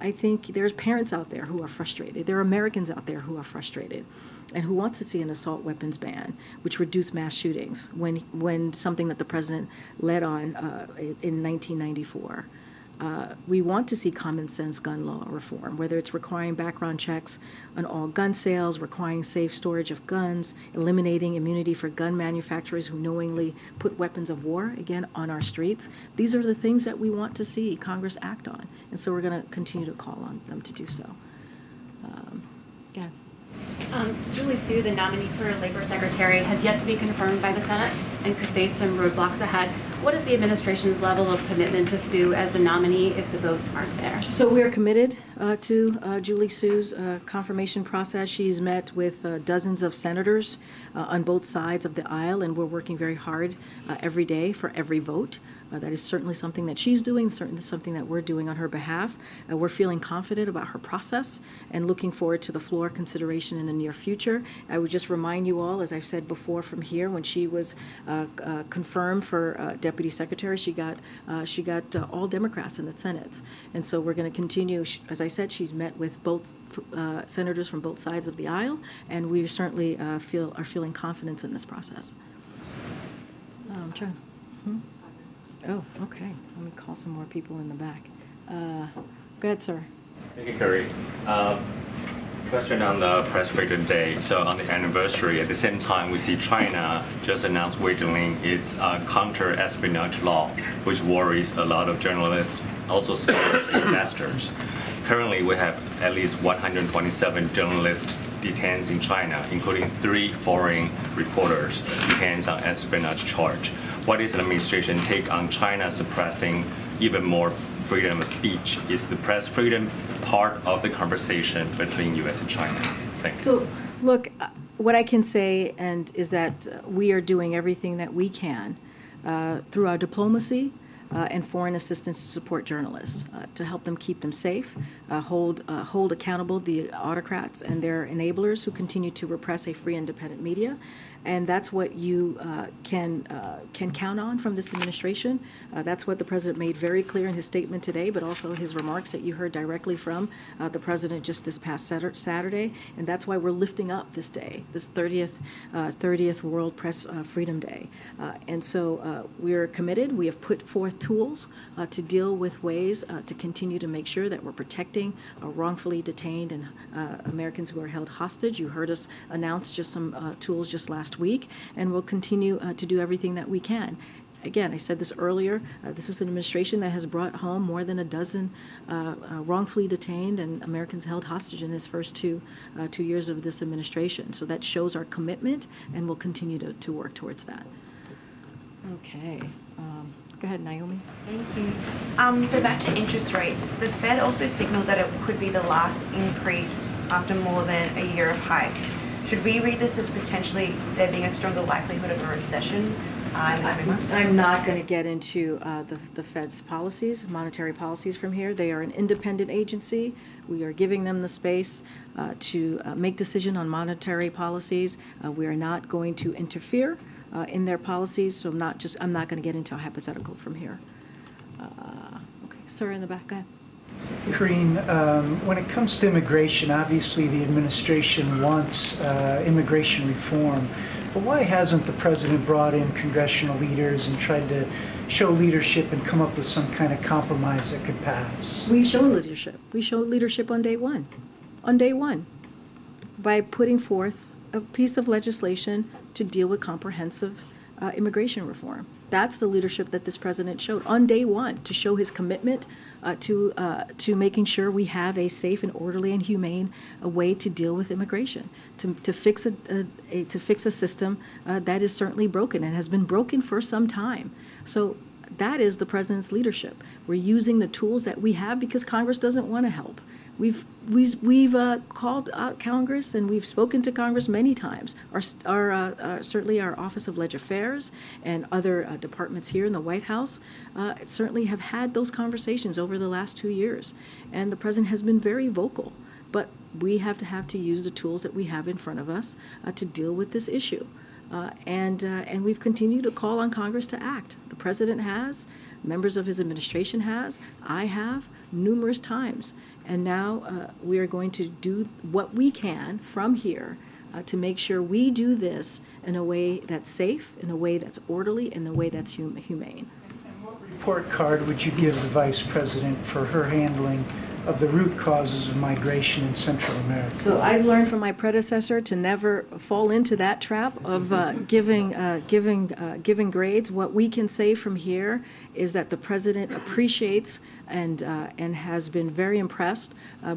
I think there's parents out there who are frustrated. There are Americans out there who are frustrated and who wants to see an assault weapons ban, which reduced mass shootings when something that the president led on in 1994. We want to see common sense gun law reform, whether it's requiring background checks on all gun sales, requiring safe storage of guns, eliminating immunity for gun manufacturers who knowingly put weapons of war, again, on our streets. These are the things that we want to see Congress act on. And so we're going to continue to call on them to do so. Julie Su, the nominee for Labor Secretary, has yet to be confirmed by the Senate and could face some roadblocks ahead. What is the administration's level of commitment to Su as the nominee if the votes aren't there? So we are committed to Julie Su's confirmation process. She's met with dozens of senators on both sides of the aisle, and we're working very hard every day for every vote. That is certainly something that she's doing, certainly something that we're doing on her behalf. We're feeling confident about her process and looking forward to the floor consideration in the near future. I would just remind you all, as I've said before from here, when she was confirmed for Deputy Secretary, she got all Democrats in the Senate. And so we're going to continue. As I said, she's met with both senators from both sides of the aisle, and we certainly are feeling confidence in this process. Oh, okay. Let me call some more people in the back. Go ahead, sir. Thank you, Karine. Question on the Press Freedom Day. So on the anniversary, at the same time, we see China just announced weakening its counter-espionage law, which worries a lot of journalists, also scholars and investors. Currently, we have at least 127 journalists detained in China, including 3 foreign reporters detained on espionage charge. What is the administration take on China suppressing even more freedom of speech? Is the press freedom part of the conversation between U.S. and China? Thanks. So, look, what I can say is that we are doing everything that we can through our diplomacy and foreign assistance to support journalists, to help them keep them safe, hold accountable the autocrats and their enablers who continue to repress a free, independent media. And that's what you can count on from this administration. That's what the president made very clear in his statement today, but also his remarks that you heard directly from the president just this past Saturday. And that's why we're lifting up this day, this 30th World Press Freedom Day. And so we're committed. We have put forth tools to deal with ways to continue to make sure that we're protecting wrongfully detained and Americans who are held hostage. You heard us announce just some tools just last week, and we'll continue to do everything that we can. Again, I said this earlier, this is an administration that has brought home more than a dozen wrongfully detained and Americans held hostage in this first two years of this administration. So that shows our commitment, and we'll continue to work towards that. Okay. Go ahead, Naomi. Thank you. So back to interest rates. The Fed also signaled that it could be the last increase after more than a year of hikes. Should we read this as potentially there being a stronger likelihood of a recession in the coming months? I'm not going to get into the Fed's policies, monetary policies from here. They are an independent agency. We are giving them the space to make decision on monetary policies. We are not going to interfere in their policies, so I'm not going to get into a hypothetical from here. Okay, sir in the back, go ahead. Karine, when it comes to immigration, obviously the administration wants immigration reform, but why hasn't the president brought in congressional leaders and tried to show leadership and come up with some kind of compromise that could pass? We showed leadership. We showed leadership on day one. On day one, by putting forth a piece of legislation to deal with comprehensive immigration reform. That's the leadership that this president showed on day one, to show his commitment to making sure we have a safe and orderly and humane way to deal with immigration, to fix a system that is certainly broken and has been broken for some time. So that is the president's leadership. We're using the tools that we have because Congress doesn't want to help. We've called out Congress and we've spoken to Congress many times. Certainly our Office of Legislative Affairs and other departments here in the White House certainly have had those conversations over the last 2 years, and the president has been very vocal. But we have to use the tools that we have in front of us to deal with this issue, and we've continued to call on Congress to act. The president has, members of his administration has, I have numerous times. And now we are going to do what we can from here to make sure we do this in a way that's safe, in a way that's orderly, in a way that's humane. And what report card would you give the Vice President for her handling of the root causes of migration in Central America? So I've learned from my predecessor to never fall into that trap of giving grades. What we can say from here is that the president appreciates and has been very impressed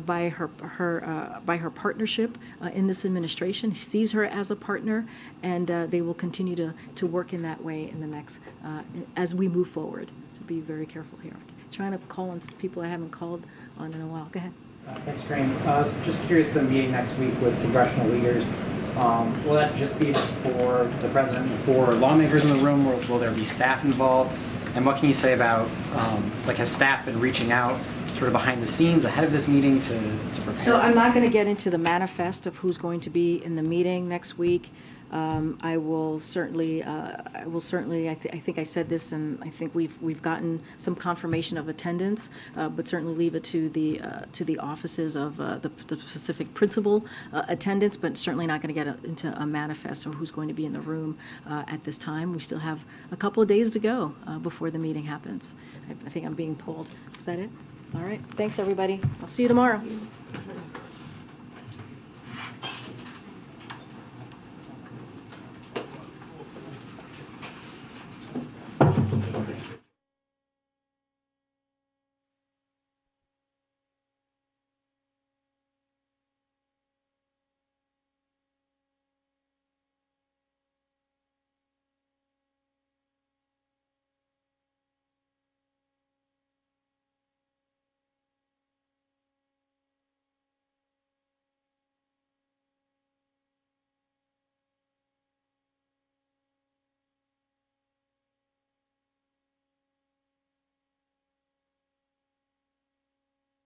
by her partnership in this administration. He sees her as a partner, and they will continue to work in that way in the next as we move forward. So be very careful here. Trying to call on people I haven't called on in a while. Go ahead. Thanks, Karine. I was just curious, the meeting next week with congressional leaders, will that just be for the president and for lawmakers in the room, or will there be staff involved? And what can you say about, has staff been reaching out sort of behind the scenes ahead of this meeting to prepare? So I'm not going to get into the manifest of who's going to be in the meeting next week. I will certainly, I think I said this, and I think we've gotten some confirmation of attendance, but certainly leave it to the offices of the specific principal attendance, but certainly not going to get into a manifest of who's going to be in the room at this time. We still have a couple of days to go before the meeting happens. I think I'm being pulled. Is that it? All right. Thanks, everybody. I'll see you tomorrow.